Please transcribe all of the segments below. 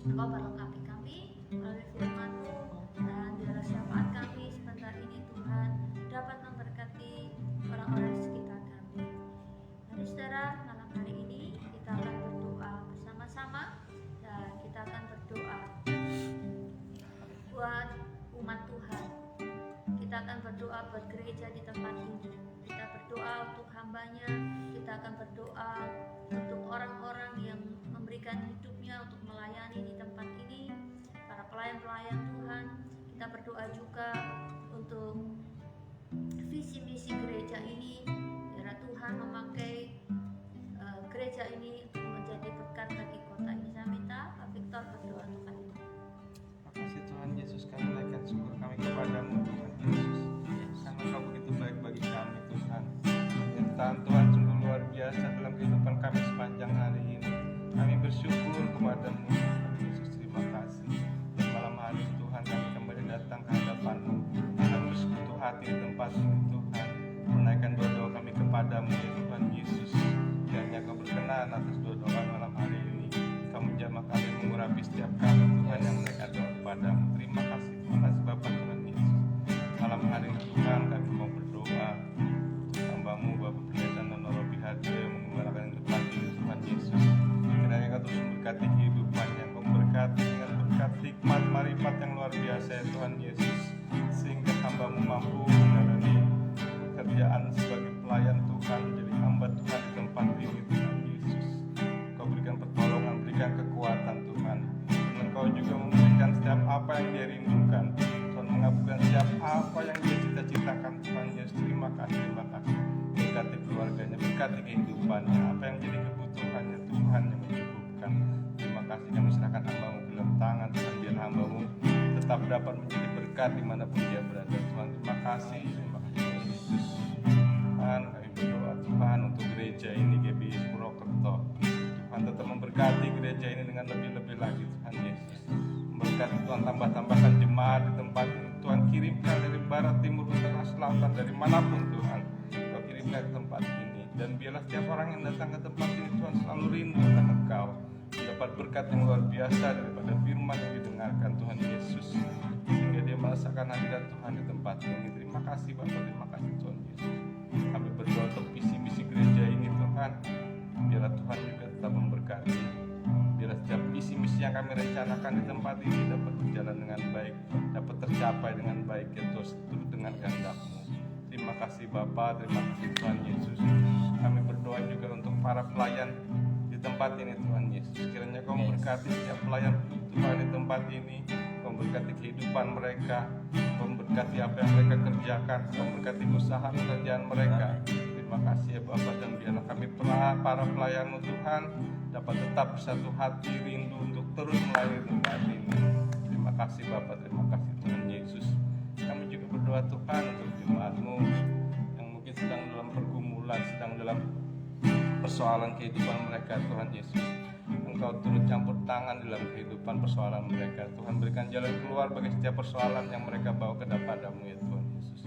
Engkau berlengkapi kami melalui firman-Mu, dan biarlah syafaat kami sebentar ini Tuhan dapat memberkati orang-orang di sekitar kami. Mari saudara, malam hari ini kita akan berdoa bersama-sama, dan kita akan berdoa buat umat Tuhan. Kita akan berdoa buat gereja di tempat ini. Kita berdoa untuk hambanya. Kita akan berdoa untuk orang-orang yang memberikan hidupnya untuk melayani di tempat ini, para pelayan-pelayan Tuhan. Kita berdoa juga untuk visi misi gereja ini, biar Tuhan memakai gereja ini untuk menjadi berkat bagi kota ini. Saya minta Pak Victor berdoa untuk kami. Terima kasih Tuhan Yesus, kami naikkan syukur kami kepadamu Tuhan Yesus, karena Kau begitu baik bagi kami Tuhan. Penyertaan Tuhan sungguh luar biasa dalam kehidupan kami sepanjang hari ini. Kami bersyukur kepadamu Tuhan Yesus, terima kasih. Dan malam hari ini Tuhan, kami kembali datang ke hadapan-Mu. Kami bersekutu hati di tempat ini Tuhan, menaikkan doa-doa kami kepadamu ya Tuhan Yesus. Kiranya Kau berkenan atas doa-doa malam hari ini. Kau menjamah kami, mengurapi setiap kami Tuhan yang menaikkan doa kepadamu. hikmat marifat yang luar biasa ya Tuhan Yesus, sehingga hamba-Mu mampu menjalani pekerjaan sebagai pelayan Tuhan, jadi hamba Tuhan di tempat ini Tuhan Yesus. Kau berikan pertolongan, berikan kekuatan Tuhan, dan Engkau juga memberikan setiap apa yang dia rindukan. Tuhan mengabulkan setiap apa yang dia cita-citakan Tuhan Yesus. Terima kasih. Berkati keluarganya, berkati kehidupannya, apa yang jadi kebutuhannya Tuhan yang mencukupkan. Terima kasih, kami serahkan hamba-Mu ke dalam tangan Tuhan, biar hamba-Mu tetap dapat menjadi berkat dimanapun dia berada Tuhan. Terima kasih Tuhan Yesus. Tuhan, kami berdoa Tuhan untuk gereja ini GBI Purwokerto. Tuhan tetap memberkati gereja ini dengan lebih-lebih lagi Tuhan Yesus. Memberkati Tuhan, tambahkan jemaat di tempat ini Tuhan, kirimkan dari barat, timur, utara, selatan, dari manapun Tuhan Kau kirimkan ke tempat ini. Dan biarlah setiap orang yang datang ke tempat ini Tuhan selalu rindu akan Engkau, mendapat berkat yang luar biasa daripada firman yang didengarkan Tuhan Yesus, sehingga dia merasakan hadirat Tuhan di tempat ini. Terima kasih Bapak, terima kasih Tuhan Yesus. Kami berdoa untuk visi-misi gereja ini Tuhan, biarlah Tuhan juga tetap memberkati. Biarlah setiap misi-misi yang kami rencanakan di tempat ini dapat berjalan dengan baik, dapat tercapai dengan baik ya Tuhan, turut dengan kehendak-Mu. Terima kasih Bapa, terima kasih Tuhan Yesus. Kami berdoa juga untuk para pelayan di tempat ini Tuhan Yesus. Kiranya Kau memberkati setiap pelayan Tuhan di tempat ini. Kau memberkati kehidupan mereka, Kau memberkati apa yang mereka kerjakan, Kau memberkati usaha pekerjaan mereka. Terima kasih ya Bapa, dan biarlah kami para pelayan-Mu Tuhan dapat tetap bersatu hati, rindu untuk terus melayani tempat ini. Terima kasih Bapa, terima kasih Tuhan Yesus. Kami juga berdoa Tuhan untuk jemaat-Mu yang mungkin sedang dalam pergumulan, sedang dalam persoalan kehidupan mereka Tuhan Yesus. Engkau turut campur tangan dalam kehidupan persoalan mereka. Tuhan, berikan jalan keluar bagi setiap persoalan yang mereka bawa ke hadapan-Mu ya Tuhan Yesus.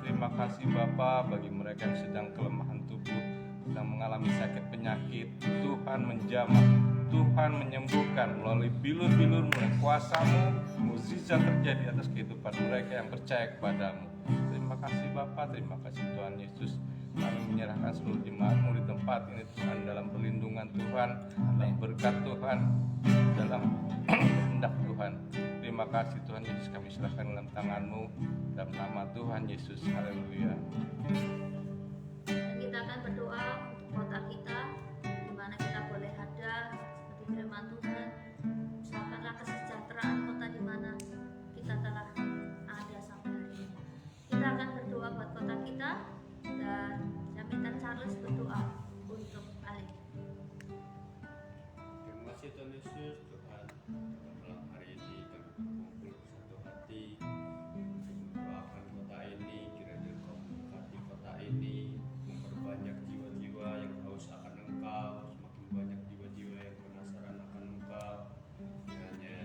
Terima kasih Bapa, bagi mereka yang sedang kelemahan tubuh, sedang mengalami sakit penyakit, Tuhan menjamah, Tuhan menyembuhkan melalui bilur-bilur, melalui kuasa-Mu, mukjizat terjadi atas kehidupan mereka yang percaya kepada-Mu. Terima kasih Bapa, terima kasih Tuhan Yesus. Kami menyerahkan seluruh jemaat-Mu di tempat ini Tuhan, dalam perlindungan Tuhan, dalam berkat Tuhan, dalam kehendak Tuhan. Terima kasih Tuhan Yesus, kami serahkan dalam tangan-Mu, dalam nama Tuhan Yesus. Haleluya. Dan kita akan berdoa untuk kota kita, di mana kita boleh ada seperti firman Tuhan. Usahakanlah kesejahteraan kota di mana kita telah ada sampai hari ini. Kita akan berdoa buat kota kita, dan saya minta Charles berdoa untuk Ali. Terima kasih Tuhan Yesus. Tuhan, malam hari ini kami berkumpul bersatu hati untuk mendoakan kota ini. Kiranya Engkau memberkati kota ini, memperbanyak jiwa-jiwa yang haus akan Engkau, semakin banyak jiwa-jiwa yang penasaran akan Engkau. Kiranya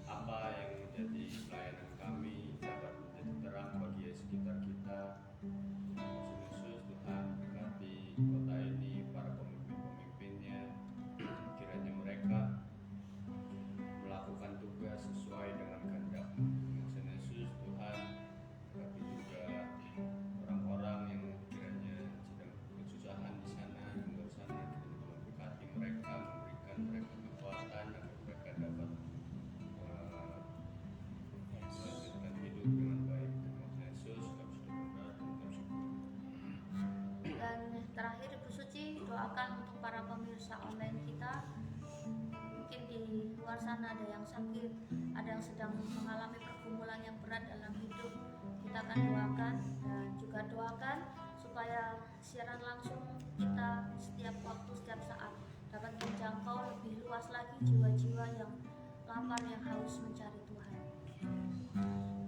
apa yang menjadi pelayanan kami dapat menjadi terang bagi sekitar kita. Yesus, Tuhan, berkati kota ini, para pemimpin-pemimpinnya. Kiranya mereka melakukan tugas sesuai dengan kehendak-Mu. Yesus, Tuhan, berkati juga orang-orang yang kiranya sedang kesusahan di sana, di luar sana. Kiranya Kau memberkati mereka, memberikan mereka kekuatan agar mereka dapat melanjutkan hidup dengan baik. Terima kasih Yesus, kami sudah berdoa dan kami syukur. Dan terakhir Ibu Suci doakan untuk para pemirsa online kita. Mungkin di luar sana ada yang sakit, ada yang sedang mengalami pergumulan yang berat dalam hidup. Kita akan doakan, dan juga doakan supaya siaran langsung kita setiap waktu, setiap saat dapat menjangkau lebih luas lagi jiwa-jiwa yang lapar, yang haus mencari Tuhan.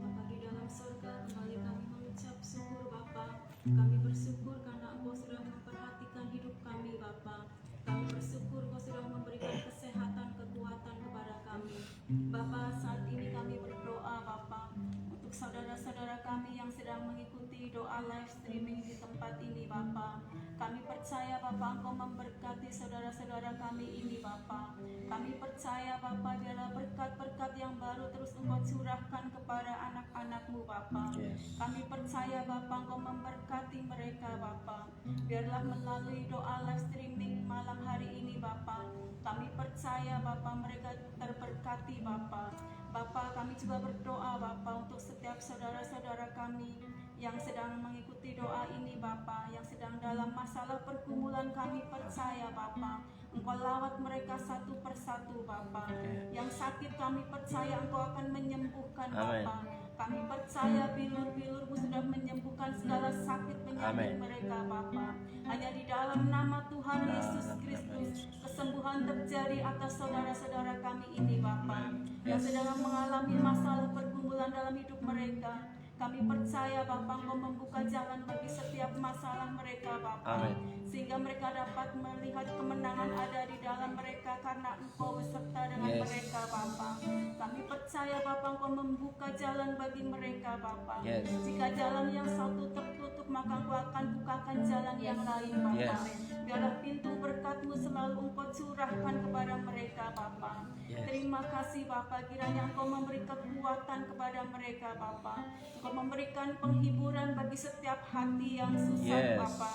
Bapa di dalam surga, kembali kami mengucap syukur Bapa. Kami bersyukur karena Engkau sudah memperhatikan hidup kami Bapa. Kami bersyukur Engkau sudah memberikan kesehatan, kekuatan kepada kami. Bapa, saat ini kami berdoa Bapa untuk saudara-saudara kami yang sedang mengikuti doa live streaming di tempat ini Bapa. Kami percaya Bapa Engkau memberkati saudara-saudara kami ini Bapa. Kami percaya Bapa biarlah berkat-berkat yang baru terus Engkau curahkan kepada anak-anak-Mu Bapa. Kami percaya Bapa Engkau memberkati mereka Bapa. Biarlah melalui doa live streaming malam hari ini Bapa, kami percaya Bapa mereka terberkati Bapa. Bapa, kami juga berdoa Bapa untuk setiap saudara-saudara kami yang sedang mengikuti doa ini Bapa, yang sedang dalam masalah pergumulan. Kami percaya Bapa Engkau lawat mereka satu persatu Bapa. Yang sakit kami percaya Engkau akan menyembuhkan Bapa. Kami percaya bilur-bilur-Mu sudah menyembuhkan segala sakit penyakit mereka Bapa. Hanya di dalam nama Tuhan Yesus Kristus kesembuhan terjadi atas saudara-saudara kami ini Bapa, yang sedang mengalami masalah pergumulan dalam hidup mereka. Kami percaya Bapa Engkau membuka jalan bagi setiap masalah mereka Bapa, sehingga mereka dapat melihat kemenangan ada di dalam mereka karena Engkau beserta dengan mereka Bapa. Kami percaya Bapa Engkau membuka jalan bagi mereka Bapa. Jika jalan yang satu tertutup maka Engkau akan bukakan jalan yang lain Bapa. Biarlah pintu berkat-Mu selalu Engkau curahkan kepada mereka Bapa. Terima kasih Bapa, kiranya Engkau memberi kekuatan kepada mereka Bapa. Engkau memberikan penghiburan bagi setiap hati yang susah Bapa.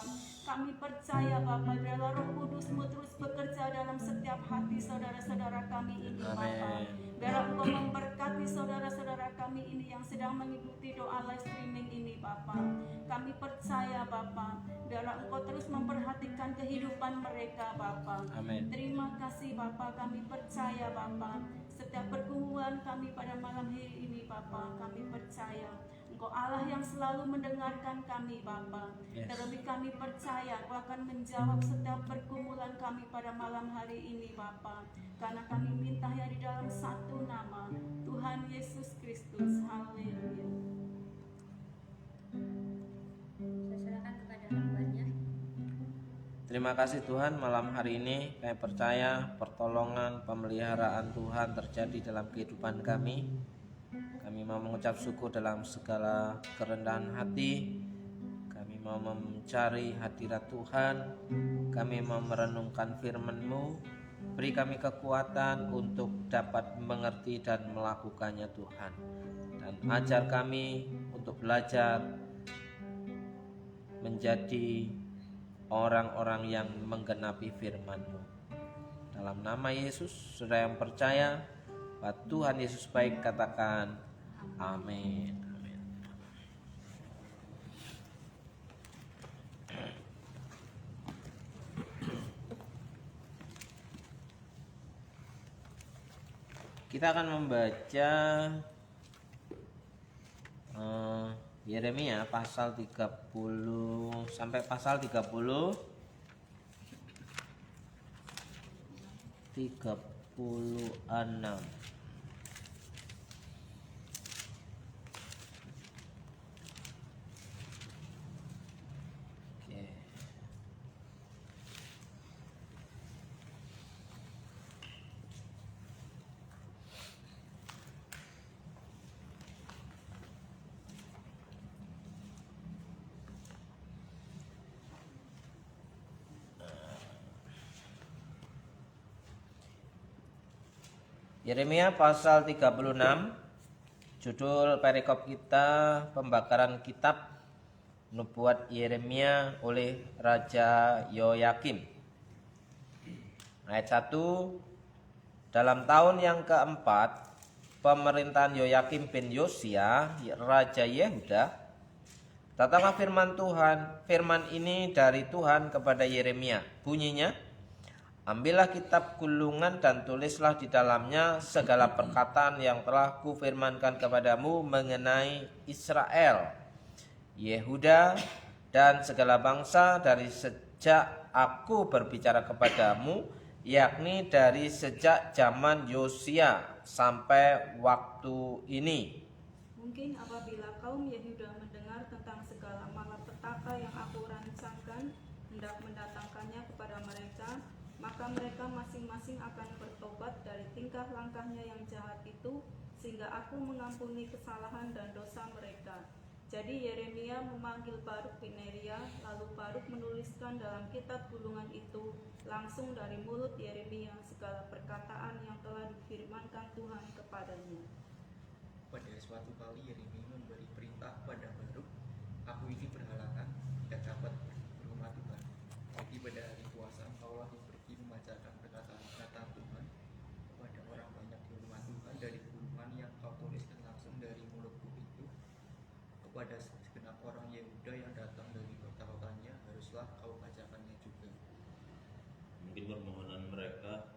Kami percaya Bapa, biarlah Roh Kudus-Mu terus bekerja dalam setiap hati saudara-saudara kami ini Bapa. Biarlah Engkau memberkati saudara-saudara kami ini yang sedang mengikuti doa live streaming ini Bapa. Kami percaya Bapa, biarlah Engkau terus memperhatikan kehidupan mereka Bapa. Terima kasih Bapa, kami percaya Bapa. Setiap pergumulan kami pada malam hari ini Bapa, kami percaya Engkau Allah yang selalu mendengarkan kami Bapa. Terlebih kami percaya Engkau akan menjawab setiap pergumulan kami pada malam hari ini Bapa. Karena kami minta ya di dalam satu nama, Tuhan Yesus Kristus. Haleluya. Saya serahkan kepada hamba-Nya. Terima kasih Tuhan, malam hari ini kami percaya pertolongan, pemeliharaan Tuhan terjadi dalam kehidupan kami. Kami mau mengucap syukur dalam segala kerendahan hati. Kami mau mencari hadirat Tuhan. Kami mau merenungkan firman-Mu. Beri kami kekuatan untuk dapat mengerti dan melakukannya Tuhan. Dan ajar kami untuk belajar menjadi orang-orang yang menggenapi firman-Mu. Dalam nama Yesus, saudara yang percaya bahwa Tuhan Yesus baik, katakan amin. Amin. Kita akan membaca Yeremia pasal 30 sampai pasal 36. Yeremia pasal 36, judul perikop kita pembakaran kitab nubuat Yeremia oleh Raja Yoyakim. Ayat 1, dalam tahun yang keempat pemerintahan Yoyakim bin Yosia, Raja Yehuda, datanglah firman Tuhan. Firman ini dari Tuhan kepada Yeremia. Bunyinya, ambillah kitab gulungan dan tulislah di dalamnya segala perkataan yang telah kufirmankan kepadamu mengenai Israel, Yehuda, dan segala bangsa dari sejak aku berbicara kepadamu, yakni dari sejak zaman Yosia sampai waktu ini. Mungkin apabila kaum Yehuda mendengar tentang segala malapetaka yang aku rancangkan hendak mendatangkannya kepada mereka, maka mereka masing-masing akan bertobat dari tingkah langkahnya yang jahat itu, sehingga aku mengampuni kesalahan dan dosa mereka. Jadi Yeremia memanggil Baruk bin Neria, lalu Baruk menuliskan dalam kitab gulungan itu langsung dari mulut Yeremia segala perkataan yang telah difirmankan Tuhan kepadanya. Pada suatu kali Yeremia memberi perintah pada Baruk, aku ini berhalangan, tidak dapat berumah Tuhan. Jadi pada hari puasa engkaulah yang pergi membacakan perkataan Tuhan kepada orang banyak di rumah Tuhan dari gulungan yang kau tuliskan langsung dari mulutku itu. Kepada segenap orang Yehuda yang datang dari kota-kotanya haruslah kau bacakannya juga. Mungkin permohonan mereka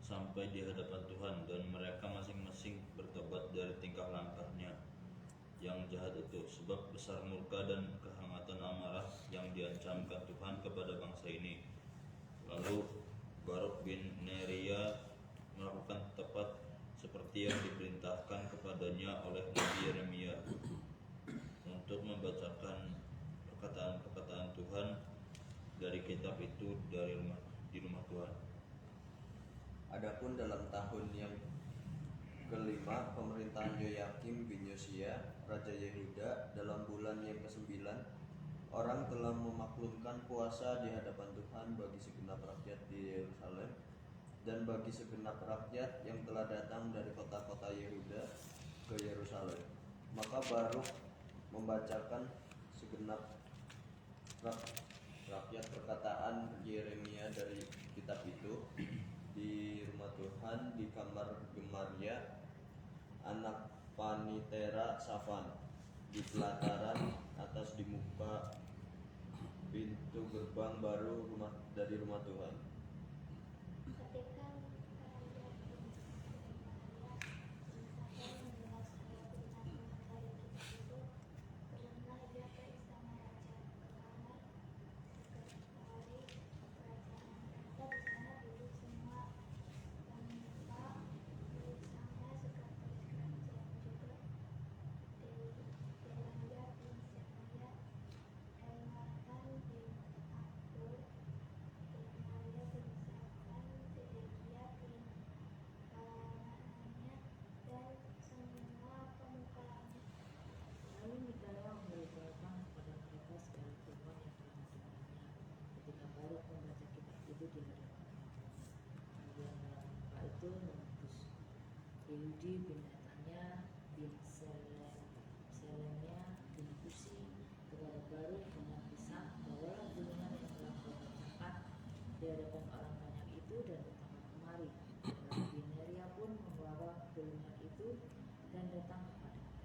sampai di hadapan Tuhan dan mereka masing-masing bertobat dari tingkah langkahnya yang jahat itu, sebab besar murka dan kehangatan amarah yang diancamkan Tuhan kepada bangsa ini. Lalu Baruk bin Neria melakukan tepat seperti yang diperintahkan kepadanya oleh Nabi Yeremia untuk membacakan perkataan-perkataan Tuhan dari kitab itu di rumah Tuhan. Adapun dalam tahun yang kelima pemerintahan Yoyakim bin Yosia, Raja Yehuda, dalam bulan yang ke-9, orang telah memaklumkan puasa di hadapan Tuhan bagi segenap rakyat di Yerusalem dan bagi segenap rakyat yang telah datang dari kota-kota Yehuda ke Yerusalem. Maka Baruk membacakan segenap rakyat perkataan Yeremia dari kitab itu di rumah Tuhan di kamar Gemaria anak Panitera Safan di pelataran atas di muka pintu gerbang baru dari rumah Tuhan. Ketika Baruk membaca kitab itu di hadapan kemudian Pak itu mengutus Yehudi bin Netanya bin Selemia bin Kusi kepada Baruk dengan pisah, bawalah gulungan yang telah kau bacakan di hadapan orang banyak itu dan datanglah kemari. Baruk bin Neria pun membawa gulungan itu dan datang kepada mereka.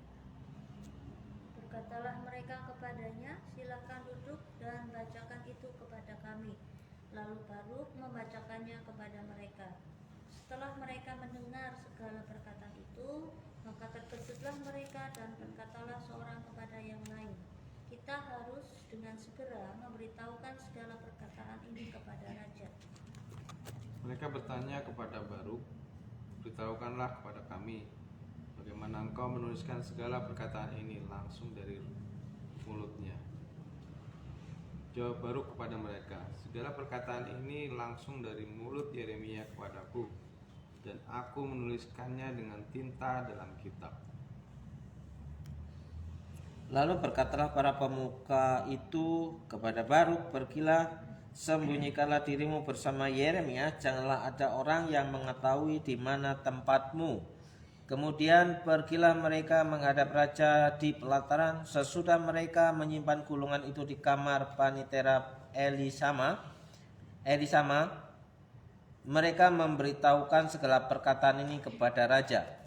Berkatalah mereka kepadanya, silakan duduk dan bacakan itu kepada kami. Lalu Baruk membacakannya kepada mereka. Setelah mereka mendengar segala perkataan itu, maka terkejutlah mereka dan berkatalah seorang kepada yang lain, kita harus dengan segera memberitahukan segala perkataan ini kepada raja. Mereka bertanya kepada Baruk, beritahukanlah kepada kami bagaimana engkau menuliskan segala perkataan ini langsung dari mulutnya. Jawab Baruk kepada mereka, segala perkataan ini langsung dari mulut Yeremia kepadaku, dan aku menuliskannya dengan tinta dalam kitab. Lalu berkatalah para pemuka itu kepada Baruk, pergilah, sembunyikanlah dirimu bersama Yeremia, janganlah ada orang yang mengetahui di mana tempatmu. Kemudian pergilah mereka menghadap raja di pelataran. Sesudah mereka menyimpan gulungan itu di kamar Panitera Elisama, mereka memberitahukan segala perkataan ini kepada raja.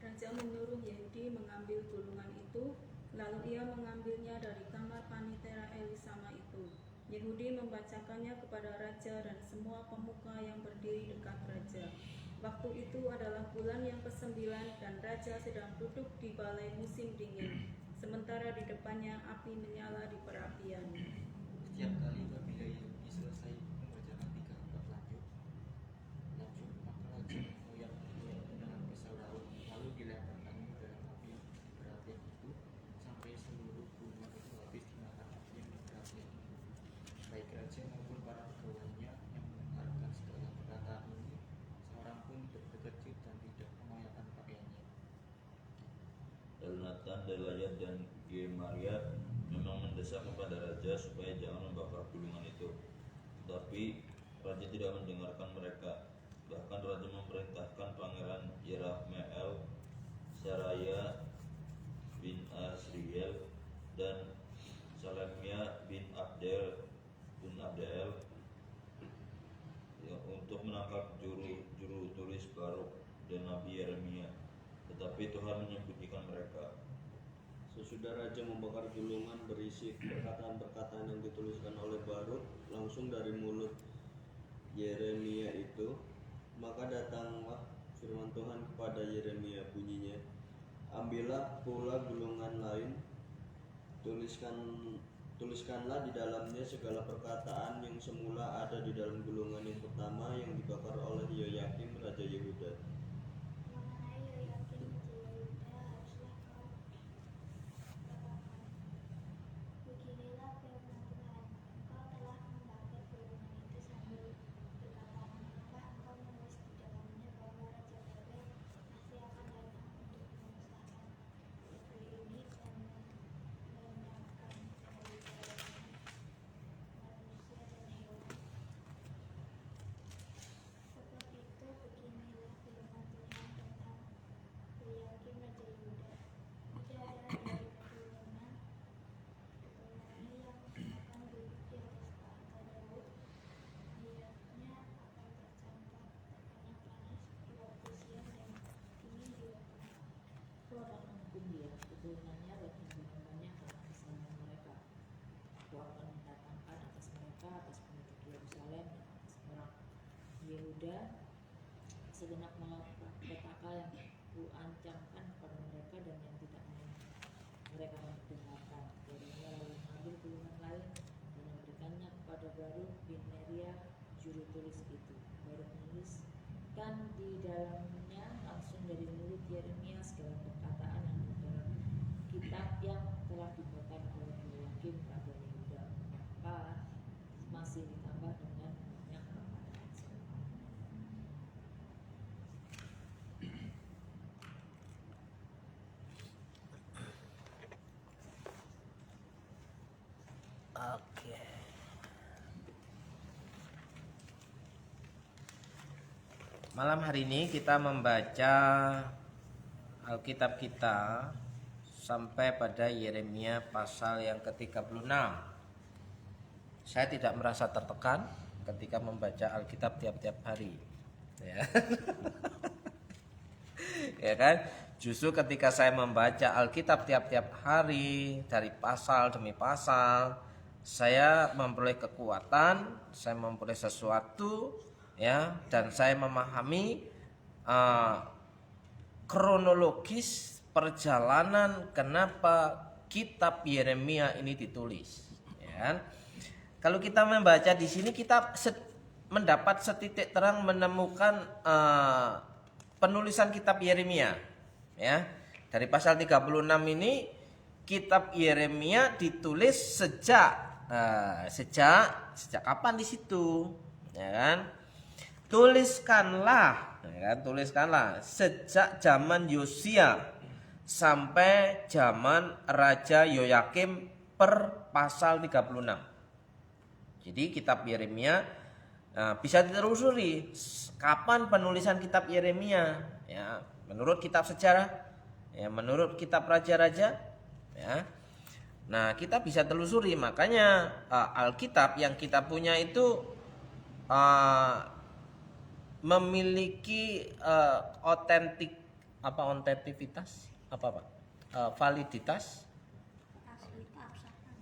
Raja menyuruh Yehudi mengambil gulungan itu, lalu ia mengambilnya dari kamar Panitera Elisama itu. Yehudi membacakannya kepada raja dan semua pemuka yang berdiri dekat raja. Waktu itu adalah bulan yang ke-9 dan raja sedang duduk di balai musim dingin, sementara di depannya api menyala di perapian. Setiap kali apabila Yehudi selesai membacakan 3 abad lanjut, maka raja mengoyak dengan pisau daun, lalu dilemparkannya dalam api perapian itu sampai seluruh gulungan itu habis dimakan api yang di perapian itu. Baik raja maupun para pegawainya yang mendengarkan segala perkataan ini, seorang pun tidak terkejut dan tidak mengoyakkan pakaiannya. Lalu Elnatan, Delaya, dan Gemaria memang mendesak kepada raja supaya jangan membakar gulungan itu. Tetapi raja tidak mendengarkan mereka. Bahkan raja memerintahkan pangeran Yerahmeel, Seraya bin Asriel, dan Salemia bin Abdel ya, untuk menangkap juru tulis Baruk dan Nabi Yeremia. Tetapi Tuhan menyembunyikan mereka. Sesudah raja membakar gulungan berisi perkataan-perkataan yang dituliskan oleh Baruk langsung dari mulut Yeremia itu, maka datanglah firman Tuhan kepada Yeremia, bunyinya, ambillah pula gulungan lain, tuliskanlah di dalamnya segala perkataan yang semula ada di dalam gulungan yang pertama yang dibakar oleh Yoyakim Raja Yehuda. Mengenai Yoyakim Raja Yehuda haruslah kau katakan, beginilah firman Tuhan, engkau telah membakar gulungan itu sambil berkata, mengapa engkau menulis di dalamnya bahwa Raja Babel pasti akan datang untuk memusnahkan negeri ini dan melenyapkan dari dalamnya manusia dan hewan. Sebab itu beginilah firman Tuhan tentang Yoyakim Raja Yehuda. Tidak ada dari keturunannya yang akan duduk di atas tahta Daud. Hayatnya akan tercampur terkena panas di waktu siang dan dingin di waktu malam. Aku akan menghukum dia, keturunannya dan keturunannya karena kesalahan mereka. Aku akan mendatangkan atas mereka, atas penduduk Yerusalem dan atas orang Yehuda segenap malapetaka yang kuancamkan kepada mereka dan yang tidak mau mereka mendengarkan. Yeremia lalu mengambil gulungan lain dan memberikannya kepada Baruk bin Neria, juru tulis itu. Baruk menuliskan di dalamnya langsung dari mulut Yeremia segala perkataan yang di dalam kitab yang telah dibakar oleh Yoyakim Raja Yehuda, maka masih ditambah dengan banyak perkataan serupa. Oke. Malam hari ini kita membaca Alkitab kita sampai pada Yeremia pasal yang ke-36. Saya tidak merasa tertekan ketika membaca Alkitab tiap-tiap hari. Ya. Ya kan? Justru ketika saya membaca Alkitab tiap-tiap hari dari pasal demi pasal, saya memperoleh kekuatan, saya memperoleh sesuatu, ya, dan saya memahami kronologis perjalanan kenapa kitab Yeremia ini ditulis. Ya. Kalau kita membaca di sini, kita mendapat setitik terang menemukan penulisan kitab Yeremia. Ya, dari pasal 36 ini kitab Yeremia ditulis sejak kapan di situ, ya kan? Tuliskanlah, ya kan? Tuliskanlah sejak zaman Yosia sampai zaman Raja Yoyakim per pasal 36. Jadi kitab Yeremia bisa ditelusuri kapan penulisan kitab Yeremia, ya, menurut kitab sejarah, ya, menurut kitab raja-raja, ya. Nah, kita bisa telusuri, makanya Alkitab yang kita punya itu memiliki otentivitas, validitas,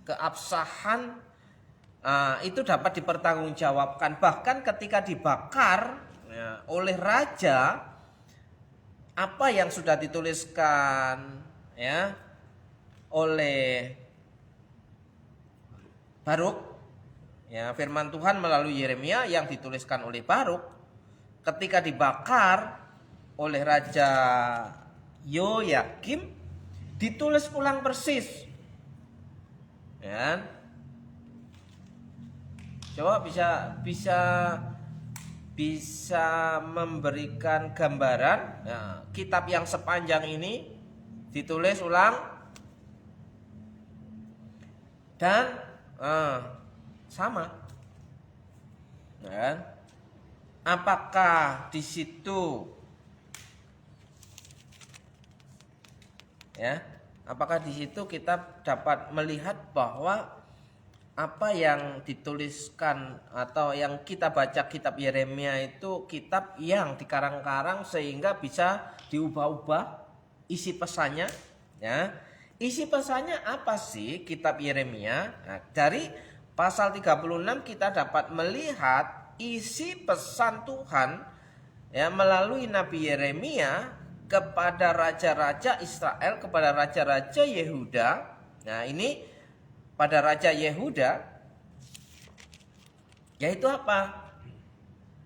keabsahan, itu dapat dipertanggungjawabkan. Bahkan ketika dibakar, ya, oleh raja, apa yang sudah dituliskan, ya, oleh Baruk, ya, firman Tuhan melalui Yeremia yang dituliskan oleh Baruk, ketika dibakar oleh Raja Yoyakim, ditulis ulang persis, ya. Coba bisa memberikan gambaran, ya, kitab yang sepanjang ini, ditulis ulang dan sama. Ya kan? Apakah di situ apakah di situ kita dapat melihat bahwa apa yang dituliskan atau yang kita baca kitab Yeremia itu kitab yang dikarang-karang sehingga bisa diubah-ubah isi pesannya, ya. Isi pesannya apa sih kitab Yeremia? Nah, dari pasal 36 kita dapat melihat isi pesan Tuhan ya melalui Nabi Yeremia kepada raja-raja Israel, kepada raja-raja Yehuda. Nah, ini pada raja Yehuda yaitu apa?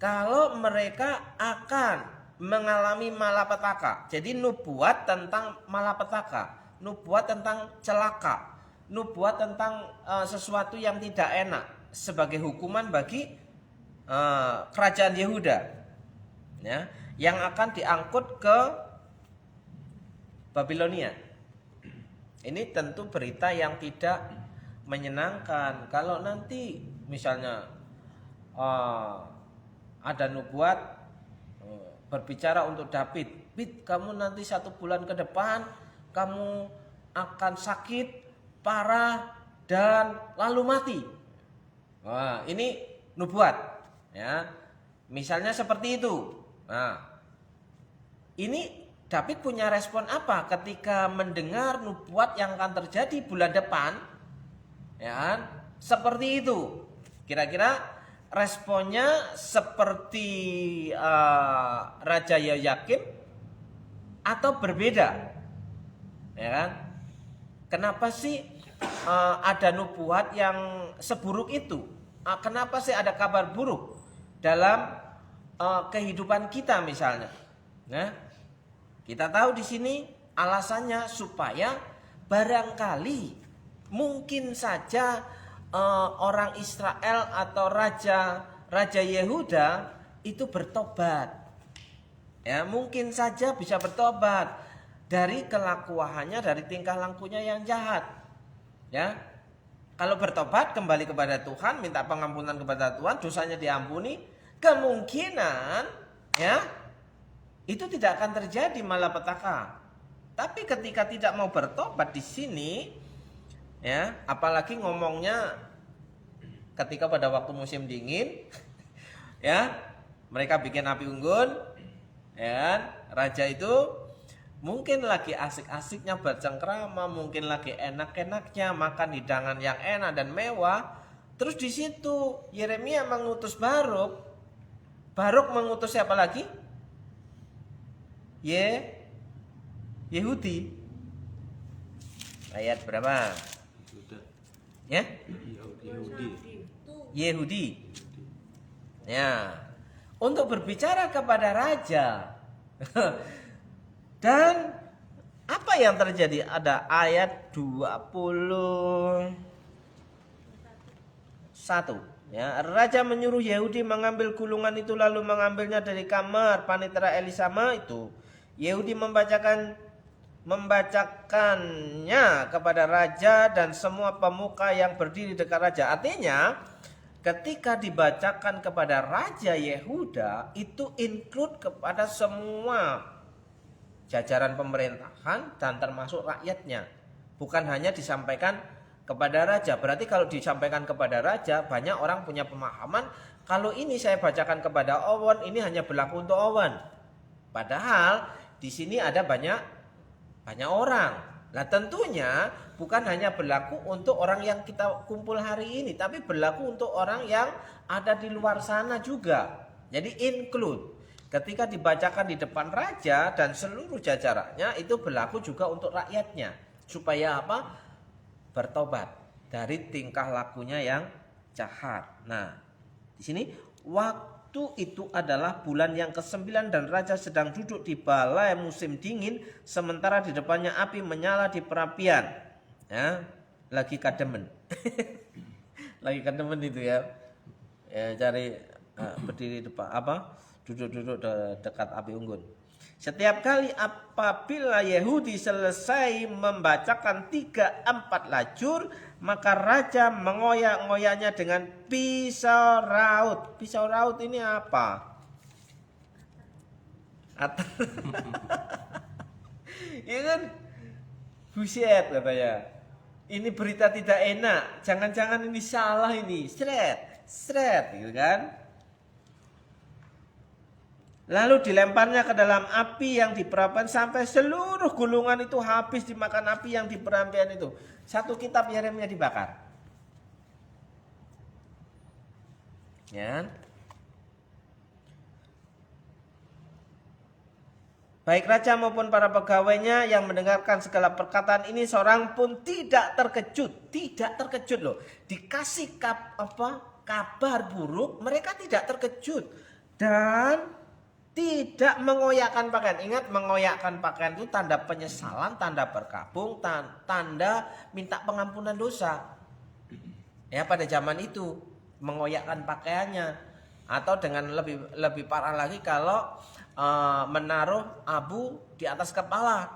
Kalau mereka akan mengalami malapetaka. Jadi nubuat tentang malapetaka, nubuat tentang celaka, nubuat tentang sesuatu yang tidak enak sebagai hukuman bagi kerajaan Yehuda, ya, yang akan diangkut ke Babilonia. Ini tentu berita yang tidak menyenangkan. Kalau nanti misalnya ada nubuat berbicara untuk David, kamu nanti 1 bulan ke depan kamu akan sakit parah dan lalu mati. Wah, ini nubuat, ya. Misalnya seperti itu. Nah, ini David punya respon apa ketika mendengar nubuat yang akan terjadi bulan depan? Ya kan? Seperti itu. Kira-kira responnya seperti Raja Yoyakim atau berbeda? Ya kan? Kenapa sih ada nubuat yang seburuk itu? Kenapa sih ada kabar buruk dalam kehidupan kita misalnya? Nah, kita tahu di sini alasannya supaya barangkali mungkin saja orang Israel atau raja Yehuda itu bertobat. Ya, mungkin saja bisa bertobat dari kelakuannya, dari tingkah lakunya yang jahat. Ya. Kalau bertobat kembali kepada Tuhan, minta pengampunan kepada Tuhan, dosanya diampuni, kemungkinan ya itu tidak akan terjadi malapetaka. Tapi ketika tidak mau bertobat di sini, ya, apalagi ngomongnya ketika pada waktu musim dingin, ya, mereka bikin api unggun, ya, raja itu mungkin lagi asik-asiknya bercengkrama, mungkin lagi enak-enaknya makan hidangan yang enak dan mewah. Terus di situ Yeremia mengutus Baruk. Baruk mengutus siapa lagi? Yehudi. Ayat berapa? Ya? Yehudi. Ya. Untuk berbicara kepada raja. Dan apa yang terjadi? Ada ayat 21. Ya, raja menyuruh Yehudi mengambil gulungan itu lalu mengambilnya dari kamar panitera Elisama itu. Yehudi membacakannya kepada raja dan semua pemuka yang berdiri dekat raja. Artinya ketika dibacakan kepada raja Yehuda itu include kepada semua jajaran pemerintahan dan termasuk rakyatnya. Bukan hanya disampaikan kepada raja. Berarti kalau disampaikan kepada raja, banyak orang punya pemahaman kalau ini saya bacakan kepada Owen, ini hanya berlaku untuk Owen. Padahal di sini ada banyak orang. Nah, tentunya bukan hanya berlaku untuk orang yang kita kumpul hari ini, tapi berlaku untuk orang yang ada di luar sana juga. Jadi include. Ketika dibacakan di depan raja dan seluruh jajarannya, itu berlaku juga untuk rakyatnya. Supaya apa? Bertobat dari tingkah lakunya yang jahat. Nah, di sini waktu itu adalah bulan yang ke-9 dan raja sedang duduk di balai musim dingin sementara di depannya api menyala di perapian. Ya, lagi kademen. Lagi kademen itu ya. Ya, cari berdiri depan duduk dekat api unggun. Setiap kali apabila Yehudi selesai membacakan 3-4 lajur, maka raja mengoyak-ngoyaknya dengan pisau raut. Pisau raut ini apa? Iya kan? Buset katanya. Ini berita tidak enak. Jangan-jangan ini salah ini. Seret, gitu kan? Lalu dilemparnya ke dalam api yang diperapian sampai seluruh gulungan itu habis dimakan api yang diperapian itu. Satu kitab Yeremia dibakar. Ya. Baik raja maupun para pegawainya yang mendengarkan segala perkataan ini seorang pun tidak terkejut loh. Dikasih kabar buruk, mereka tidak terkejut dan tidak mengoyakkan pakaian. Ingat, mengoyakkan pakaian itu tanda penyesalan, tanda berkabung, tanda minta pengampunan dosa. Ya, pada zaman itu mengoyakkan pakaiannya, atau dengan lebih parah lagi kalau menaruh abu di atas kepala.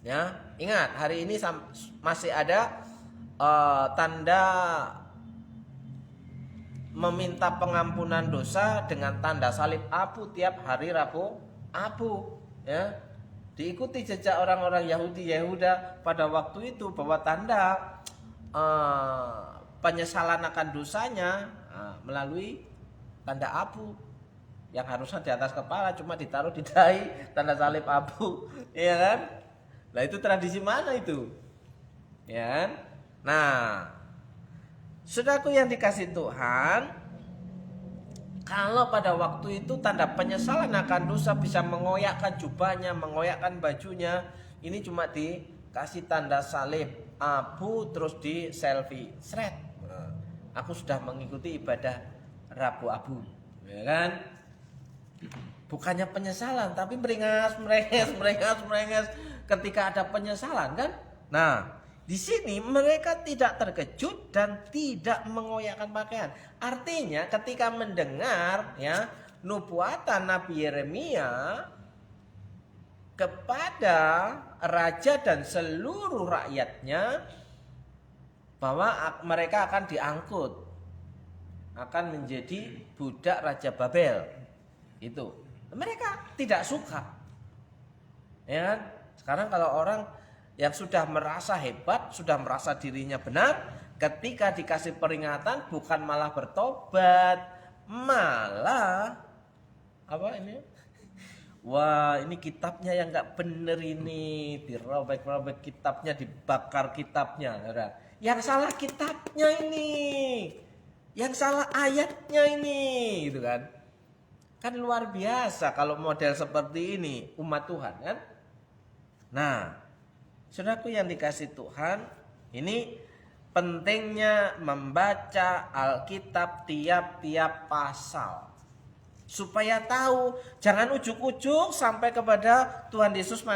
Ya, ingat hari ini masih ada tanda meminta pengampunan dosa dengan tanda salib abu tiap hari Rabu abu, ya. Diikuti jejak orang-orang Yahudi Yehuda pada waktu itu bahwa tanda penyesalan akan dosanya melalui tanda abu yang harusnya di atas kepala cuma ditaruh di dahi, tanda salib abu, ya kan? Nah, itu tradisi mana itu? Ya kan? Nah, saudaraku yang dikasih Tuhan, kalau pada waktu itu tanda penyesalan akan dosa bisa mengoyakkan jubahnya, mengoyakkan bajunya, ini cuma dikasih tanda salib abu terus di selfie, seret. Aku sudah mengikuti ibadah Rabu abu, ya kan? Bukannya penyesalan, tapi merengas ketika ada penyesalan kan? Nah, di sini mereka tidak terkejut dan tidak mengoyakkan pakaian. Artinya ketika mendengar ya nubuatan Nabi Yeremia kepada raja dan seluruh rakyatnya bahwa mereka akan diangkut, akan menjadi budak Raja Babel. Itu. Mereka tidak suka. Ya kan? Sekarang kalau orang yang sudah merasa hebat, sudah merasa dirinya benar, ketika dikasih peringatan bukan malah bertobat, malah apa ini? Wah, ini kitabnya yang nggak bener ini, dirobek-robek kitabnya, dibakar kitabnya. Yang salah kitabnya ini, yang salah ayatnya ini, gitu kan? Kan luar biasa kalau model seperti ini umat Tuhan kan? Nah, saudaraku yang dikasih Tuhan, ini pentingnya membaca Alkitab tiap-tiap pasal. Supaya tahu, jangan ujuk-ujuk sampai kepada Tuhan Yesus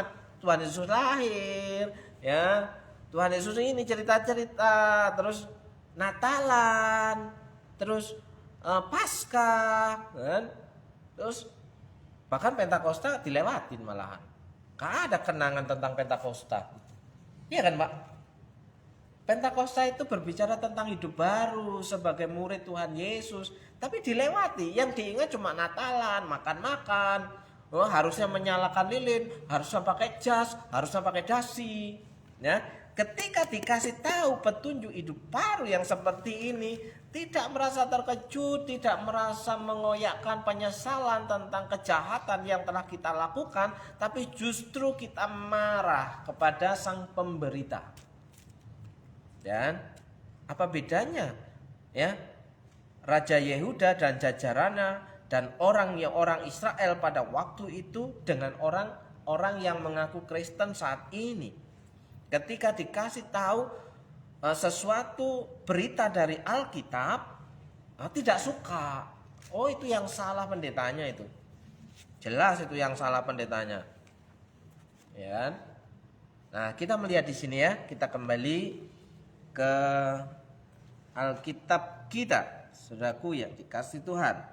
lahir, ya. Tuhan Yesus ini cerita-cerita, terus Natalan, terus Paskah, kan? Terus bahkan Pentakosta dilewatin malahan. Gak ada kenangan tentang Pentakosta. Iya kan, Pak? Pentakosta itu berbicara tentang hidup baru sebagai murid Tuhan Yesus, tapi dilewati. Yang diingat cuma Natalan, makan-makan. Oh, harusnya menyalakan lilin, harusnya pakai jas, harusnya pakai dasi. Ya, ketika dikasih tahu petunjuk hidup baru yang seperti ini, tidak merasa terkejut, tidak merasa mengoyakkan penyesalan tentang kejahatan yang telah kita lakukan, tapi justru kita marah kepada sang pemberita. Dan apa bedanya? Ya, Raja Yehuda dan jajarannya dan orang Israel pada waktu itu dengan orang-orang yang mengaku Kristen saat ini. Ketika dikasih tahu sesuatu berita dari Alkitab, tidak suka. Oh, itu yang salah pendetanya itu. Jelas itu yang salah pendetanya. Ya. Nah, kita melihat di sini ya, kita kembali ke Alkitab kita, saudaraku yang dikasih Tuhan.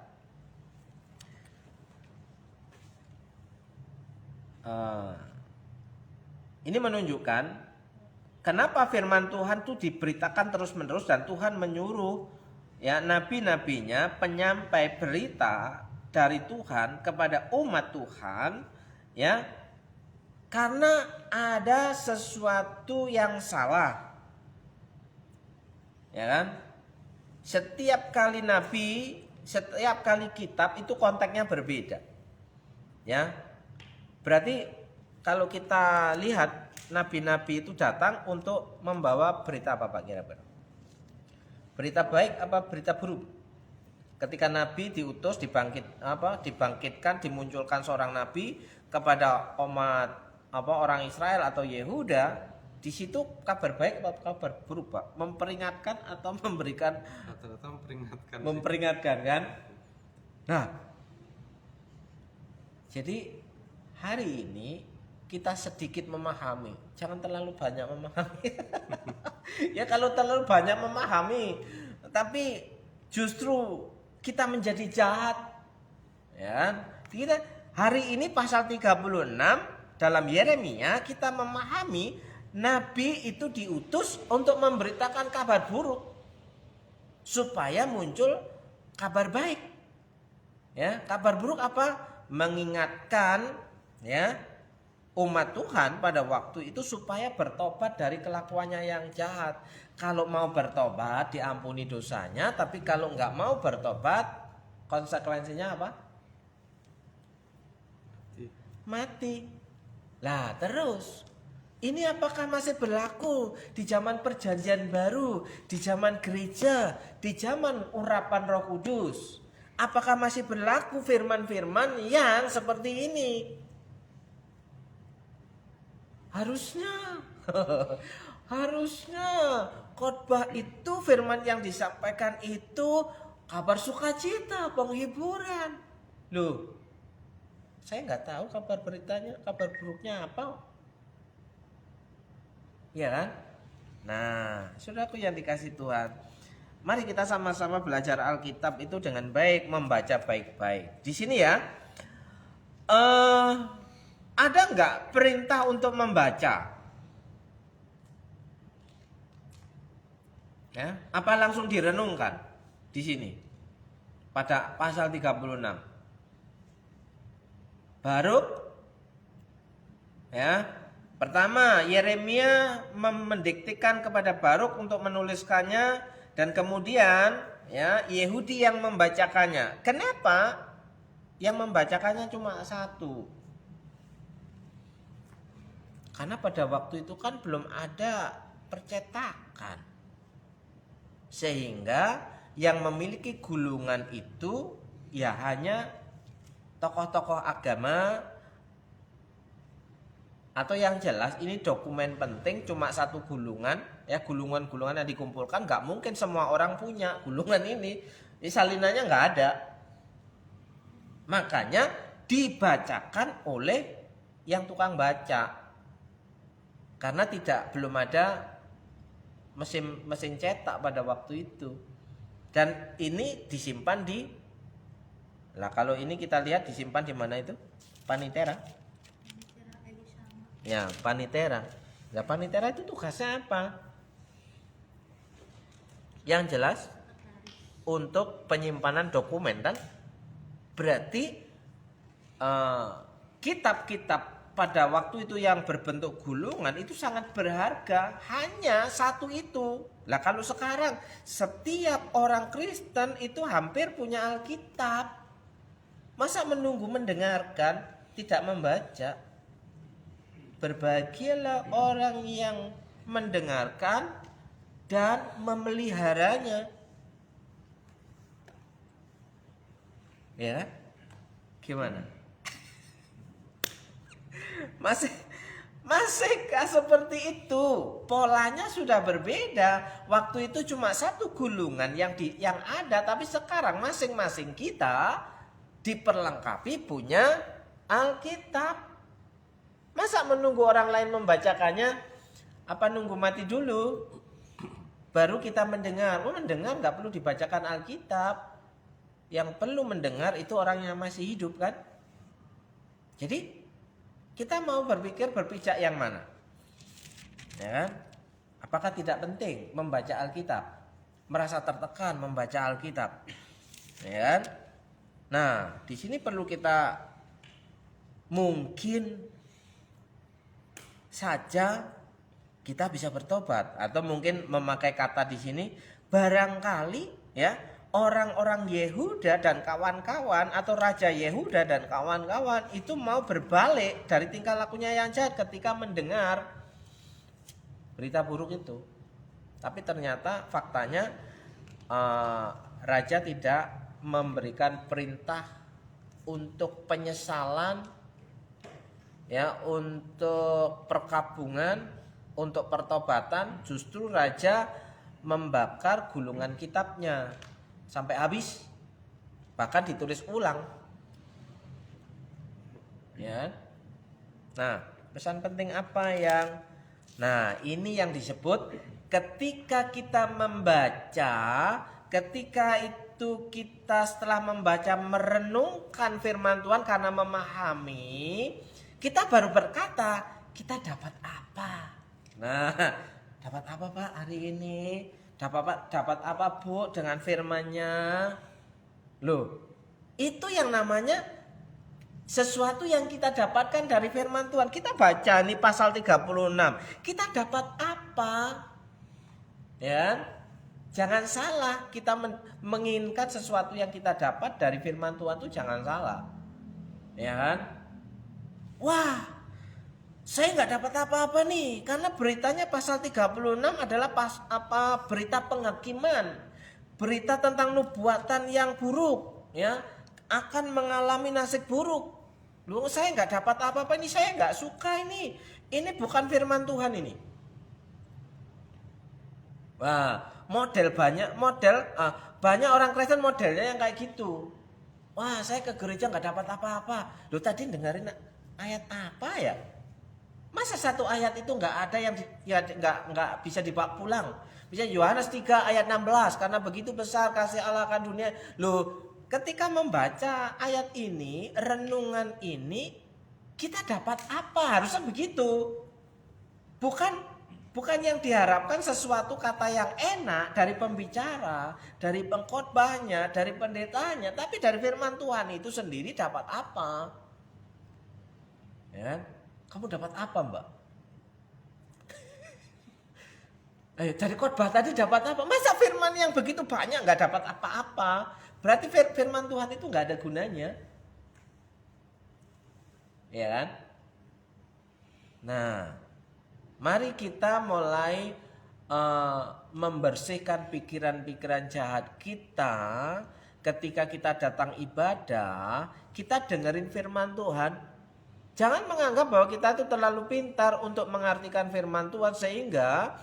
ini menunjukkan kenapa firman Tuhan itu diberitakan terus-menerus dan Tuhan menyuruh ya nabi-nabinya penyampai berita dari Tuhan kepada umat Tuhan ya, karena ada sesuatu yang salah. Ya kan? Setiap kali nabi, setiap kali kitab itu konteksnya berbeda. Ya. Berarti kalau kita lihat nabi-nabi itu datang untuk membawa berita apa Pak kira-kira? Berita baik apa berita buruk? Ketika nabi diutus dibangkitkan, dimunculkan seorang nabi kepada orang Israel atau Yehuda, di situ kabar baik atau kabar buruk Pak? Memperingatkan atau memberikan? Rata-rata memperingatkan. Memperingatkan kan? Nah, jadi hari ini kita sedikit memahami, jangan terlalu banyak memahami. Ya kalau terlalu banyak memahami, tapi justru kita menjadi jahat. Ya, kita hari ini pasal 36 dalam Yeremia kita memahami nabi itu diutus untuk memberitakan kabar buruk supaya muncul kabar baik. Ya, kabar buruk apa? Mengingatkan ya umat Tuhan pada waktu itu supaya bertobat dari kelakuannya yang jahat. Kalau mau bertobat diampuni dosanya, tapi kalau nggak mau bertobat konsekuensinya apa? Mati. Lah terus ini apakah masih berlaku di zaman perjanjian baru, di zaman gereja, di zaman urapan Roh Kudus? Apakah masih berlaku firman-firman yang seperti ini? Harusnya khotbah itu, firman yang disampaikan itu kabar sukacita, penghiburan. Loh, saya nggak tahu kabar beritanya, kabar buruknya apa. Ya kan? Nah, saudaraku yang dikasih Tuhan, mari kita sama-sama belajar Alkitab itu dengan baik, membaca baik-baik. Di sini ya, ada nggak perintah untuk membaca? Ya, apa langsung direnungkan di sini pada pasal 36? Baruk ya. Pertama, Yeremia mendiktikan kepada Baruk untuk menuliskannya dan kemudian ya Yehudi yang membacakannya. Kenapa yang membacakannya cuma satu? Karena pada waktu itu kan belum ada percetakan. Sehingga yang memiliki gulungan itu ya hanya tokoh-tokoh agama, atau yang jelas ini dokumen penting cuma satu gulungan ya, gulungan-gulungan yang dikumpulkan nggak mungkin semua orang punya gulungan ini salinannya nggak ada, makanya dibacakan oleh yang tukang baca karena belum ada mesin cetak pada waktu itu, dan ini disimpan kalau ini kita lihat disimpan di mana itu? Panitera. Ya, panitera. Nah, panitera itu tugasnya apa? Yang jelas untuk penyimpanan dokumen kan? Berarti kitab-kitab pada waktu itu yang berbentuk gulungan itu sangat berharga, hanya satu itu. Lah kalau sekarang setiap orang Kristen itu hampir punya Alkitab. Masa menunggu mendengarkan, tidak membaca? Berbahagialah orang yang mendengarkan dan memeliharanya. Ya, gimana? Masihkah seperti itu? Polanya sudah berbeda. Waktu itu cuma satu gulungan yang ada, tapi sekarang masing-masing kita diperlengkapi punya Alkitab. Masa menunggu orang lain membacakannya? Apa nunggu mati dulu baru kita mendengar? Mendengar nggak perlu dibacakan Alkitab. Yang perlu mendengar itu orang yang masih hidup kan? Jadi Kita mau berpijak yang mana? Ya kan? Apakah tidak penting membaca Alkitab? Merasa tertekan membaca Alkitab? Ya kan? Nah, di sini perlu kita mungkin saja kita bisa bertobat, atau mungkin memakai kata di sini barangkali ya orang-orang Yehuda dan kawan-kawan atau Raja Yehuda dan kawan-kawan itu mau berbalik dari tingkah lakunya yang jahat ketika mendengar berita buruk itu. Tapi ternyata faktanya Raja tidak memberikan perintah untuk penyesalan, ya, untuk perkabungan, untuk pertobatan. Justru Raja membakar gulungan kitabnya sampai habis, bahkan ditulis ulang. Ya. Nah, pesan penting apa yang ini yang disebut ketika kita membaca, ketika itu kita setelah membaca merenungkan firman Tuhan karena memahami, kita baru berkata, kita dapat apa? Nah, dapat apa Pak hari ini? Dapat apa Bu dengan firman-Nya? Loh, itu yang namanya sesuatu yang kita dapatkan dari firman Tuhan. Kita baca nih pasal 36. Kita dapat apa? Ya. Jangan salah, kita menginginkan sesuatu yang kita dapat dari firman Tuhan itu jangan salah. Ya kan? Wah, saya nggak dapat apa-apa nih, karena beritanya pasal 36 adalah berita penghakiman, berita tentang nubuatan yang buruk, ya, akan mengalami nasib buruk. Loh, saya nggak dapat apa-apa ini, saya nggak suka ini bukan firman Tuhan ini. Wah, banyak orang Kristen modelnya yang kayak gitu. Wah, saya ke gereja nggak dapat apa-apa. Loh, tadi dengerin ayat apa ya? Masa satu ayat itu nggak ada yang nggak bisa dibawa pulang? Bisa Yohanes 3 ayat 16, karena begitu besar kasih Allah akan dunia. Loh, ketika membaca ayat ini, renungan ini, kita dapat apa? Harusnya begitu. Bukan yang diharapkan sesuatu kata yang enak dari pembicara, dari pengkhotbahnya, dari pendetanya, tapi dari firman Tuhan itu sendiri dapat apa? Ya, kamu dapat apa, Mbak? Dari khotbah tadi dapat apa? Masa firman yang begitu banyak nggak dapat apa-apa? Berarti firman Tuhan itu nggak ada gunanya, ya kan? Nah, mari kita mulai membersihkan pikiran-pikiran jahat kita ketika kita datang ibadah, kita dengerin firman Tuhan. Jangan menganggap bahwa kita itu terlalu pintar untuk mengartikan firman Tuhan, sehingga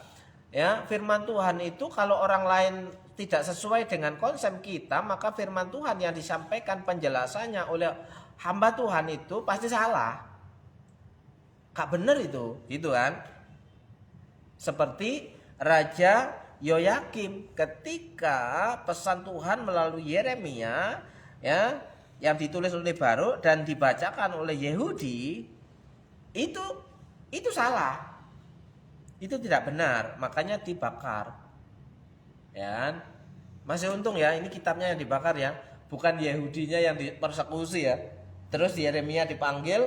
ya firman Tuhan itu kalau orang lain tidak sesuai dengan konsep kita, maka firman Tuhan yang disampaikan penjelasannya oleh hamba Tuhan itu pasti salah. Gak benar itu, gitu kan? Seperti Raja Yoyakim ketika pesan Tuhan melalui Yeremia, ya, yang ditulis oleh Baruk dan dibacakan oleh Yehudi, itu salah. Itu tidak benar, makanya dibakar. Ya. Masih untung ya, ini kitabnya yang dibakar ya, bukan Yehudinya yang dipersekusi ya. Terus Yeremia dipanggil,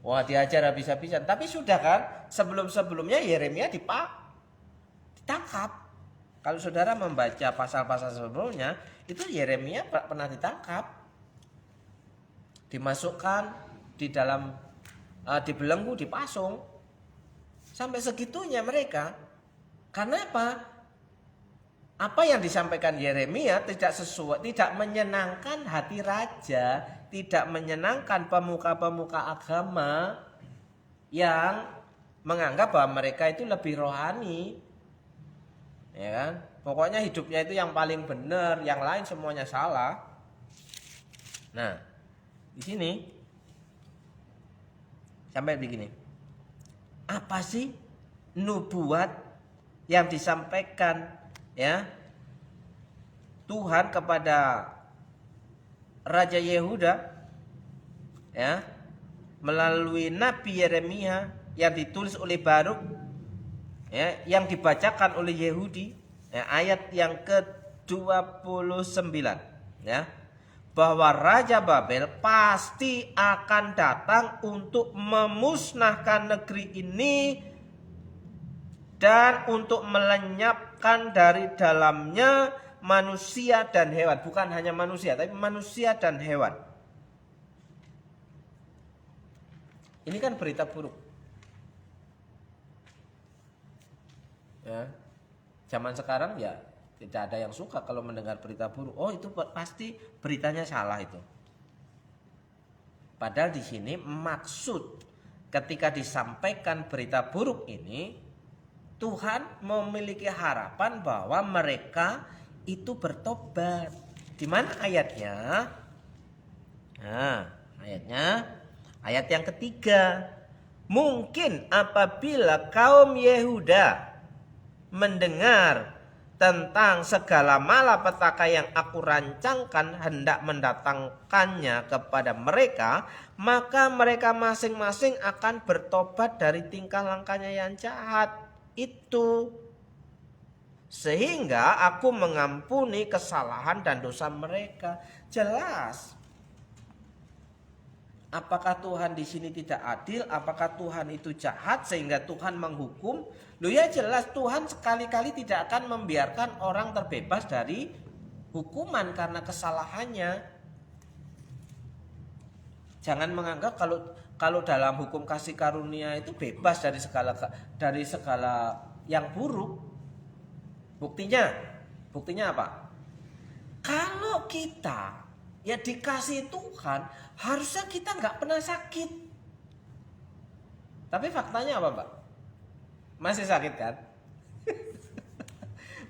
wah diajar habis-habisan. Tapi sudah kan, sebelum-sebelumnya Yeremia ditangkap. Kalau saudara membaca pasal-pasal sebelumnya, itu Yeremia pernah ditangkap, dimasukkan di dalam dibelenggu, dipasung. Sampai segitunya mereka. Karena apa? Apa yang disampaikan Yeremia tidak sesuai, tidak menyenangkan hati raja, tidak menyenangkan pemuka-pemuka agama yang menganggap bahwa mereka itu lebih rohani. Ya kan? Pokoknya hidupnya itu yang paling benar, yang lain semuanya salah. Nah, di sini sampai begini. Apa sih nubuat yang disampaikan ya Tuhan kepada Raja Yehuda? Ya. melalui Nabi Yeremia yang ditulis oleh Baruk, ya, yang dibacakan oleh Yehudi, ya, ayat yang ke-29, ya, bahwa Raja Babel pasti akan datang untuk memusnahkan negeri ini dan untuk melenyapkan dari dalamnya manusia dan hewan. Bukan hanya manusia, tapi manusia dan hewan. Ini kan berita buruk. Ya. Zaman sekarang ya tidak ada yang suka kalau mendengar berita buruk. Oh, itu pasti beritanya salah itu. Padahal di sini maksud ketika disampaikan berita buruk ini, Tuhan memiliki harapan bahwa mereka itu bertobat. Di mana ayatnya? Nah, ayatnya ayat yang ketiga. Mungkin apabila kaum Yehuda mendengar tentang segala malapetaka yang aku rancangkan hendak mendatangkannya kepada mereka, maka mereka masing-masing akan bertobat dari tingkah langkahnya yang jahat itu, sehingga aku mengampuni kesalahan dan dosa mereka. Jelas. Apakah Tuhan di sini tidak adil? Apakah Tuhan itu jahat sehingga Tuhan menghukum? Loh ya jelas, Tuhan sekali-kali tidak akan membiarkan orang terbebas dari hukuman karena kesalahannya. Jangan menganggap kalau dalam hukum kasih karunia itu bebas dari segala yang buruk. Buktinya apa? Kalau kita ya dikasih Tuhan, harusnya kita nggak pernah sakit. Tapi faktanya apa, Pak? Masih sakit kan?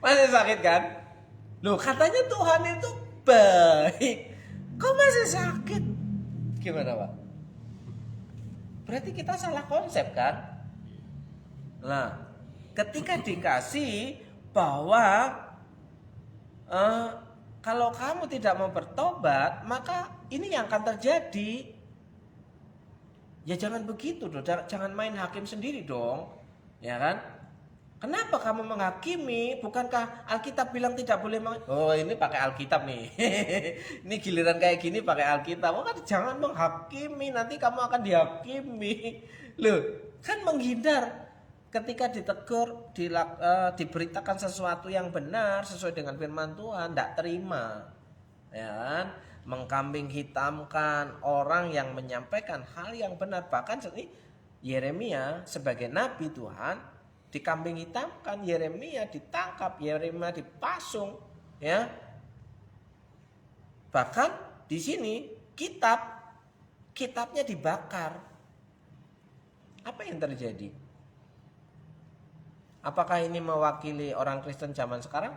Masih sakit kan? Loh, katanya Tuhan itu baik, kok masih sakit? Gimana, Pak? Berarti kita salah konsep kan? Nah, ketika dikasih bahwa kalau kamu tidak mau bertobat, maka ini yang akan terjadi. Ya jangan begitu dong, jangan main hakim sendiri dong, ya kan? Kenapa kamu menghakimi? Bukankah Alkitab bilang tidak boleh Oh, ini pakai Alkitab nih. Ini giliran kayak gini pakai Alkitab. Oh, kan jangan menghakimi, nanti kamu akan dihakimi. Loh, kan menghindar. Ketika ditegur, diberitakan sesuatu yang benar sesuai dengan firman Tuhan, tidak terima, ya kan? Mengkambing hitamkan orang yang menyampaikan hal yang benar. Bahkan Yeremia sebagai nabi Tuhan dikambing hitamkan, Yeremia ditangkap, Yeremia dipasung, ya. Bahkan di sini kitabnya dibakar. Apa yang terjadi? Apakah ini mewakili orang Kristen zaman sekarang?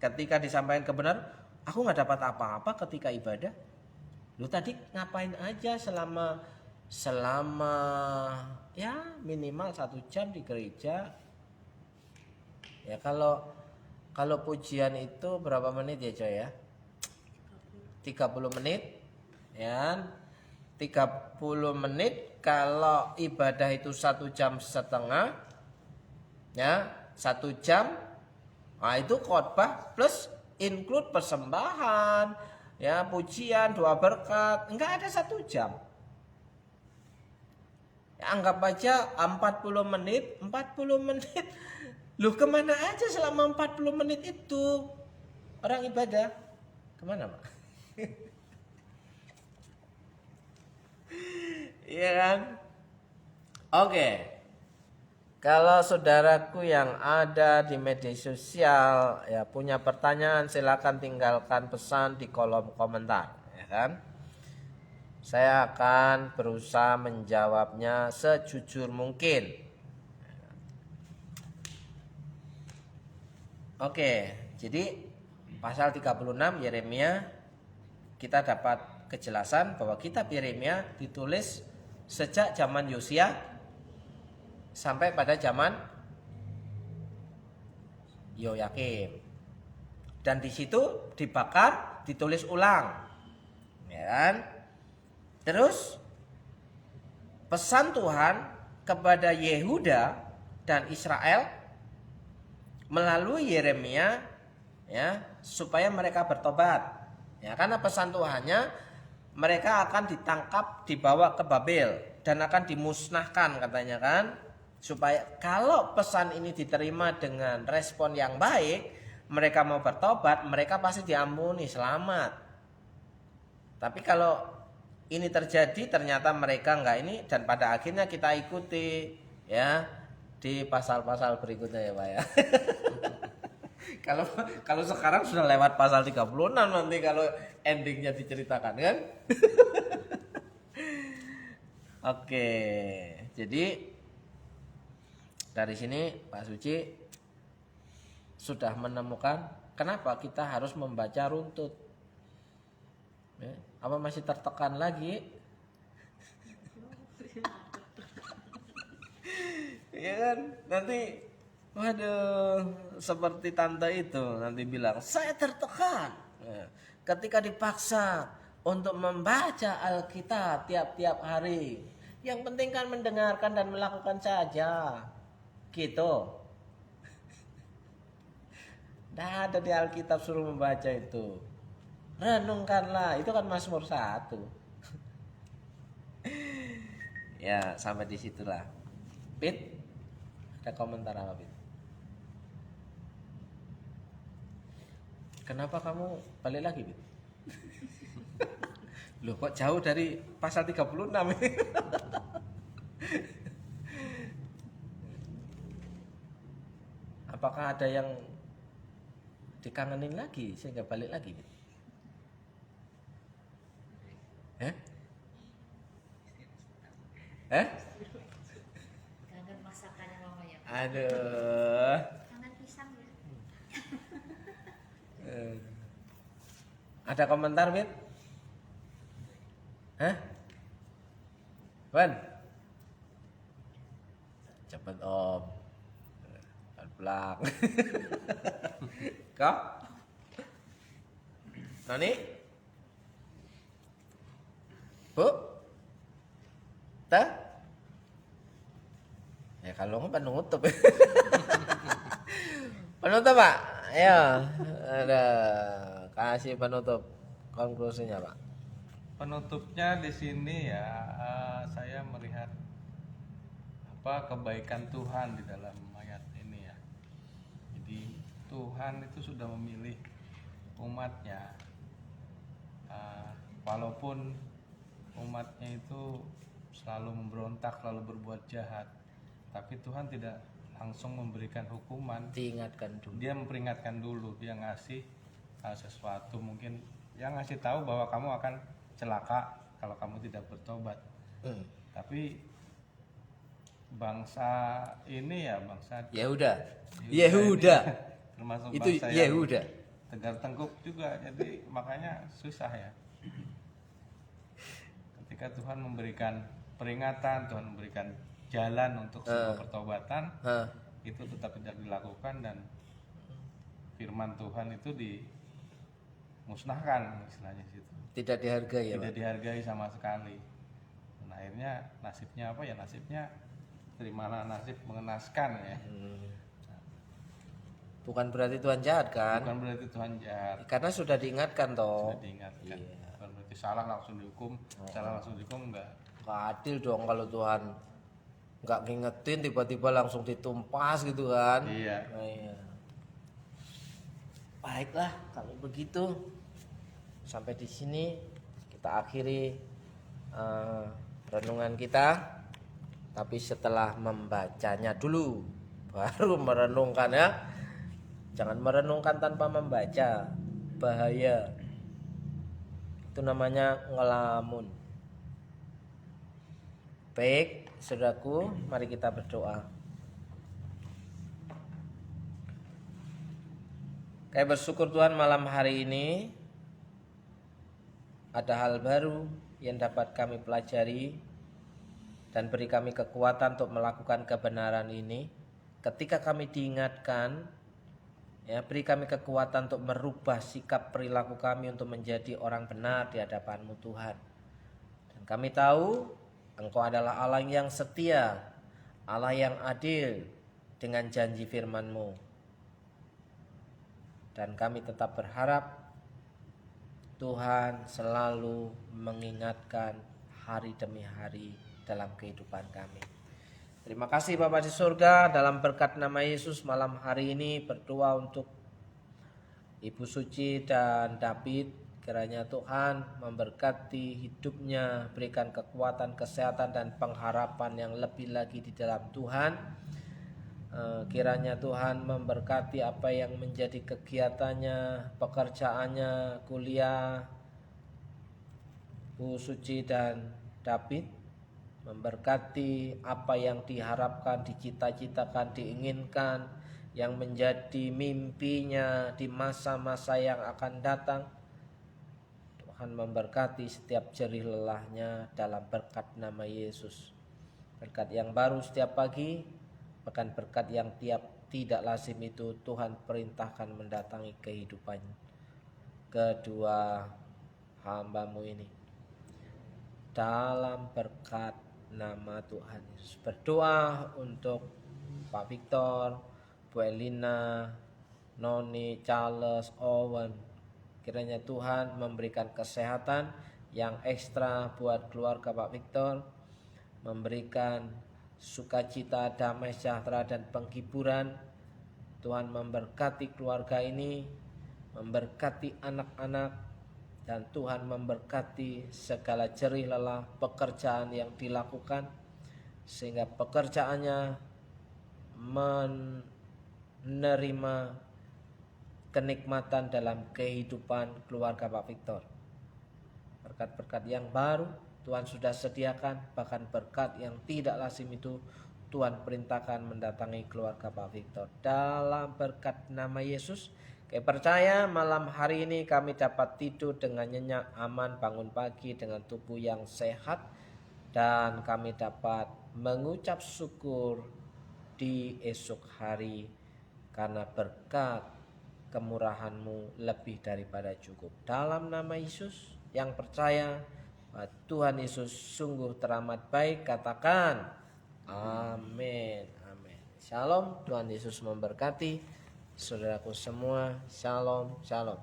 Ketika disampaikan kebenaran, aku nggak dapat apa-apa ketika ibadah. Lu tadi ngapain aja selama ya minimal 1 jam di gereja? Ya kalau pujian itu berapa menit ya coy ya? 30 menit, ya. 30 menit kalau ibadah itu 1,5 jam. Ya, 1 jam, nah itu khotbah plus include persembahan, ya pujian, doa berkat, enggak ada 1 jam. Ya, anggap aja 40 menit. Loh kemana aja selama 40 menit itu orang ibadah? Kemana, Pak? Iya kan? Oke. Kalau saudaraku yang ada di media sosial ya punya pertanyaan, silakan tinggalkan pesan di kolom komentar, ya kan? Saya akan berusaha menjawabnya sejujur mungkin. Oke, jadi pasal 36 Yeremia kita dapat kejelasan bahwa kitab Yeremia ditulis sejak zaman Yosia sampai pada zaman Yoyakim. Dan di situ dibakar, ditulis ulang. Ya kan? Terus pesan Tuhan kepada Yehuda dan Israel melalui Yeremia, ya, supaya mereka bertobat. Ya, karena pesan Tuhannya mereka akan ditangkap, dibawa ke Babel dan akan dimusnahkan katanya kan. Supaya kalau pesan ini diterima dengan respon yang baik, mereka mau bertobat, mereka pasti diampuni, selamat. Tapi kalau ini terjadi ternyata mereka enggak ini, dan pada akhirnya kita ikuti ya di pasal-pasal berikutnya ya Pak ya. Kalau sekarang sudah lewat pasal 36 nanti kalau endingnya diceritakan kan. Oke, jadi dari sini Pak Suci sudah menemukan kenapa kita harus membaca runtut. Ya, apa masih tertekan lagi? Ya kan, nanti waduh, seperti tante itu nanti bilang saya tertekan ya, ketika dipaksa untuk membaca Alkitab tiap-tiap hari. Yang penting kan mendengarkan dan melakukan saja. Gitu. Tidak ada di Alkitab suruh membaca itu. Renungkanlah, itu kan Mazmur 1. Ya, sampai di situlah. Pit, ada komentar apa, Pit? Kenapa kamu balik lagi, Pit? Loh, kok jauh dari pasal 36 ini? Apakah ada yang dikangenin lagi sehingga balik lagi? Kangen masakannya mama ya. Aduh. Kangen pisang ya. Ada komentar, Mit? Wan? Cepet Om. Belak. Kau? Nani? Bu? Ta? Ya kalau nggak penutup. Penutup Pak. Ayo, ada kasih penutup konklusinya Pak. Penutupnya di sini ya, saya melihat kebaikan Tuhan di dalam ayat ini ya. Jadi Tuhan itu sudah memilih umatnya, walaupun umatnya itu selalu memberontak, selalu berbuat jahat, tapi Tuhan tidak langsung memberikan hukuman. Diingatkan dulu. Dia memperingatkan dulu, dia ngasih sesuatu, mungkin yang ngasih tahu bahwa kamu akan celaka kalau kamu tidak bertobat. Tapi bangsa ini ya, bangsa Yehuda. termasuk Itu bangsa Yehuda. yang tegar tengkuk juga, jadi makanya susah ya. Ketika Tuhan memberikan peringatan, Tuhan memberikan jalan untuk sebuah pertobatan, itu tetap tidak dilakukan dan firman Tuhan itu dimusnahkan istilahnya situ. Tidak dihargai ya Tidak Pak. dihargai sama sekali. Dan akhirnya nasibnya apa ya? Nasibnya terimalah nasib mengenaskan ya. Bukan berarti Tuhan jahat kan? Bukan berarti Tuhan jahat. Karena sudah diingatkan toh. Sudah diingatkan. Iya. Bukan berarti salah langsung dihukum, salah langsung dihukum enggak. Gak adil dong kalau Tuhan nggak ngingetin tiba-tiba langsung ditumpas gitu kan? Iya. Nah, iya. Baiklah kalau begitu sampai di sini kita akhiri renungan kita. Tapi setelah membacanya dulu baru merenungkan ya. Jangan merenungkan tanpa membaca, bahaya. Itu namanya ngelamun. Baik, saudaraku, mari kita berdoa. Kami bersyukur Tuhan malam hari ini ada hal baru yang dapat kami pelajari dan beri kami kekuatan untuk melakukan kebenaran ini. Ketika kami diingatkan, ya, beri kami kekuatan untuk merubah sikap perilaku kami untuk menjadi orang benar di hadapan-Mu Tuhan. Dan kami tahu Engkau adalah Allah yang setia, Allah yang adil dengan janji firman-Mu. Dan kami tetap berharap Tuhan selalu mengingatkan hari demi hari dalam kehidupan kami. Terima kasih Bapa di surga, dalam berkat nama Yesus malam hari ini berdoa untuk Ibu Suci dan David. Kiranya Tuhan memberkati hidupnya, berikan kekuatan, kesehatan, dan pengharapan yang lebih lagi di dalam Tuhan. Kiranya Tuhan memberkati apa yang menjadi kegiatannya, pekerjaannya, kuliah Bu Suci dan David. Memberkati apa yang diharapkan, dicita-citakan, diinginkan, yang menjadi mimpinya di masa-masa yang akan datang. Tuhan memberkati setiap jerih lelahnya dalam berkat nama Yesus. Berkat yang baru setiap pagi, bahkan berkat yang tidak lazim itu Tuhan perintahkan mendatangi kehidupan kedua hamba-Mu ini. Dalam berkat nama Tuhan Yesus, berdoa untuk Pak Victor, Bu Elina, Noni, Charles, Owen. Kiranya Tuhan memberikan kesehatan yang ekstra buat keluarga Pak Victor, memberikan sukacita, damai sejahtera, dan penghiburan. Tuhan memberkati keluarga ini, memberkati anak-anak, dan Tuhan memberkati segala jerih lelah pekerjaan yang dilakukan, sehingga pekerjaannya menerima kenikmatan dalam kehidupan keluarga Pak Victor. Berkat-berkat yang baru Tuhan sudah sediakan, bahkan berkat yang tidak lazim itu Tuhan perintahkan mendatangi keluarga Pak Victor. Dalam berkat nama Yesus, kami percaya malam hari ini kami dapat tidur dengan nyenyak, aman, bangun pagi dengan tubuh yang sehat, dan kami dapat mengucap syukur di esok hari karena berkat kemurahan-Mu lebih daripada cukup. Dalam nama Yesus, yang percaya bahwa Tuhan Yesus sungguh teramat baik, katakan amin. Amin. Shalom, Tuhan Yesus memberkati saudaraku semua. Shalom, shalom.